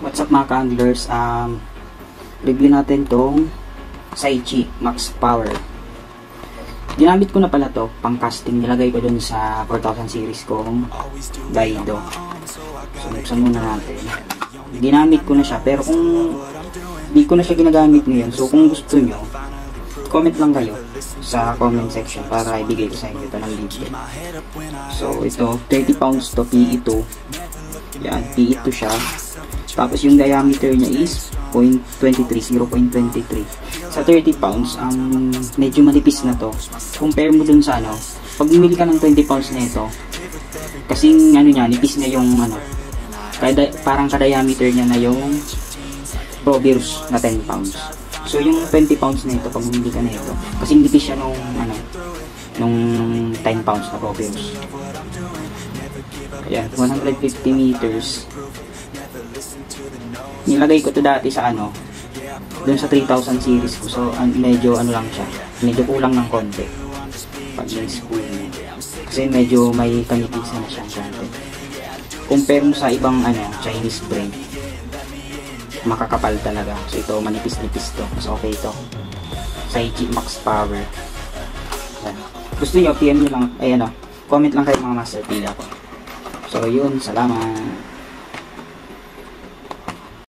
What's up mga ka-anglers, review natin tong Saichi Max Power. Ginamit ko na pala to pang casting, nilagay ko dun sa 4000 series kong Daido. So buksan muna natin. Ginamit ko na siya, pero kung di ko na siya ginagamit ngayon, so kung gusto nyo, comment lang kayo sa comment section para ibigay ko sa inyo ito ng libre. So ito, 30 pounds to, PE2. Yan, PE2 siya. Tapos yung diameter niya is 0.23. Sa 30 pounds, medyo manipis na to. Compare mo dun sa pag bumili ka ng 20 pounds na ito, kasing niya, nipis na yung parang ka-diameter niya na yung Provirus na 10 pounds. So yung 20 pounds na ito, pag bumili ka na ito, kasing nipis siya nung 10 pounds na Provirus. Ayan, 150 meters. Nilagay ko to dati sa dun sa 3000 series ko. So medyo lang siya, medyo kulang ng konti pag in-spool mo, kasi medyo may kanipisan na siya konti. Compare mo sa ibang Chinese brand, makakapal talaga. So ito manipis-nipis to, so okay ito. Saichi Max Power. Ayan. Gusto nyo, PM nyo lang, comment lang kayo mga master, pila ko. So yun, salamat.